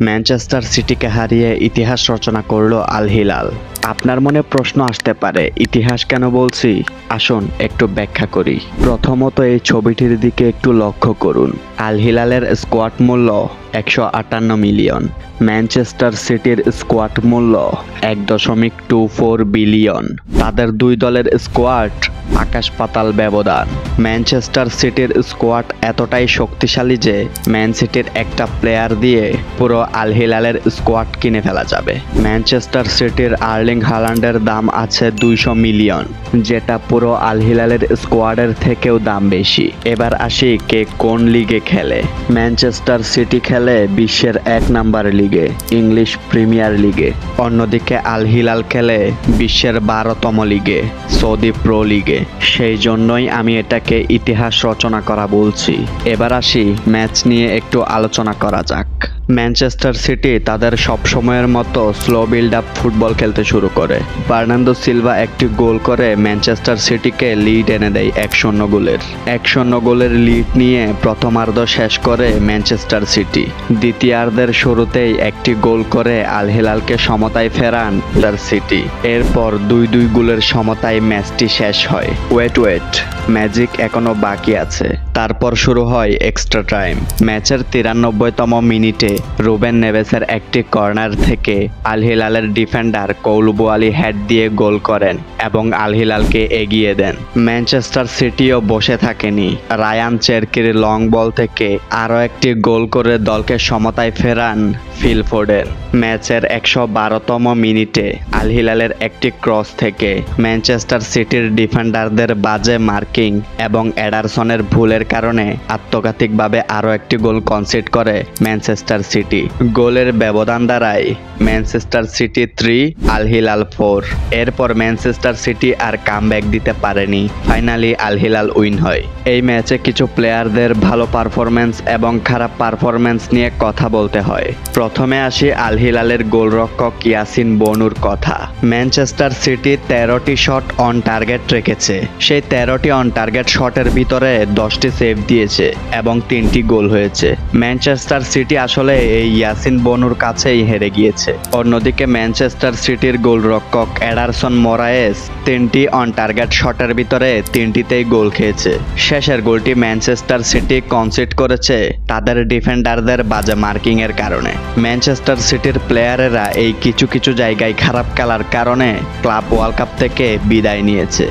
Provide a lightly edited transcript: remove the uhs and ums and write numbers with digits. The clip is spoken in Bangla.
ম্যানচেস্টার সিটিকে হারিয়ে ইতিহাস রচনা করলো আল হিলাল। আপনার মনে প্রশ্ন আসতে পারে, ইতিহাস কেন বলছি? আসুন একটু ব্যাখ্যা করি। প্রথমত এই ছবিটির দিকে একটু লক্ষ্য করুন। আল হিলালের স্কোয়াড মূল্য 158 মিলিয়ন, ম্যানচেস্টার সিটির স্কোয়াড মূল্য 1.24 বিলিয়ন। তাদের দুই দলের স্কোয়াড আকাশ পাতাল ব্যবধান। ম্যানচেস্টার সিটির স্কোয়াড এতটাই শক্তিশালী যে ম্যান সিটির একটা প্লেয়ার দিয়ে পুরো আল হিলালের স্কোয়াড কিনে ফেলা যাবে। ম্যানচেস্টার সিটির আর্লিং হালান্ডের দাম আছে 200 মিলিয়ন, যেটা পুরো আল হিলালের স্কোয়াডের থেকেও দাম বেশি। এবার আসি কে কোন লিগে খেলে। ম্যানচেস্টার সিটি খেলে বিশ্বের 1 নাম্বার লিগে, ইংলিশ প্রিমিয়ার লিগে। অন্যদিকে আল হিলাল খেলে বিশ্বের 12তম লিগে, সৌদি প্রো লিগে। সেই জন্যই আমি এটাকে ইতিহাস রচনা করা বলছি। এবার আসি ম্যাচ নিয়ে একটু আলোচনা করা যাক। ম্যানচেস্টার সিটি তাদের সবসময়ের মতো স্লো বিল্ড আপ ফুটবল খেলতে শুরু করে। বার্নার্দো সিলভা একটি গোল করে ম্যানচেস্টার সিটিকে লিড এনে দেয় 1-0 গোলের। 1-0 গোলের লিড নিয়ে প্রথমার্ধ শেষ করে ম্যানচেস্টার সিটি। দ্বিতীয়ার্ধের শুরুতেই একটি গোল করে আল হিলালকে সমতায় ফেরান সিটি। এরপর 2-2 গোলের সমতায় ম্যাচটি শেষ হয়। ওয়েট, ম্যাজিক এখনো বাকি আছে। তারপর শুরু হয় এক্সট্রা টাইম। ম্যাচের 93তম মিনিটে রুবেন নেভেসের একটি কর্নার থেকে আল হিলালের ডিফেন্ডার কৌলুবু আলী হেড দিয়ে গোল করেন এবং আল হিলালকে এগিয়ে দেন। ম্যানচেস্টার সিটিও বসে থাকেনি। রায়ান চেরকির লং বল থেকে আরও একটি গোল করে দলকে সমতায় ফেরান ফিল ফোডেন। ম্যাচের 112তম মিনিটে আল হিলালের একটি ক্রস থেকে ম্যানচেস্টার সিটির ডিফেন্ডারদের বাজে মার্কিং এবং এডারসনের ভুলের কারণে আত্মঘাতিকভাবে আরও একটি গোল কনসিড করে ম্যানচেস্টার সিটি। গোলের ব্যবধান দাঁড়ায় ম্যানচেস্টার সিটি 3 আল হিলাল 4। এরপর ম্যানচেস্টার সিটি আর কামব্যাক দিতে পারেনি। ফাইনালি আল হিলাল উইন হয়। এই ম্যাচে কিছু প্লেয়ারদের ভালো পারফরম্যান্স এবং খারাপ পারফরম্যান্স নিয়ে কথা বলতে হয়। প্রথমে আসি আল হিলালের গোলরক্ষক ইয়াসিন বনুর কথা। ম্যানচেস্টার সিটি 13টি শট অন টার্গেট রেখেছে। সেই 13টি অন টার্গেট শটের ভিতরে 10টি সেভ দিয়েছে এবং 3টি গোল হয়েছে। ম্যানচেস্টার সিটি আসলে এই ইয়াসিন বনুর কাছেই হেরে গিয়েছে। অন্যদিকে ম্যানচেস্টার সিটির গোলরক্ষক এডারসন মোরায়েস 3টি অন টার্গেট শটের ভিতরে 3টিতেই গোল খেয়েছে। শেষের গোলটি ম্যানচেস্টার সিটি কনসিড করেছে তাদের ডিফেন্ডারদের বাজে মার্কিং এর কারণে। ম্যানচেস্টার সিটির প্লেয়ারেরা এই কিছু জায়গায় খারাপ খেলার কারণে ক্লাব ওয়ার্ল্ড কাপ থেকে বিদায় নিয়েছে।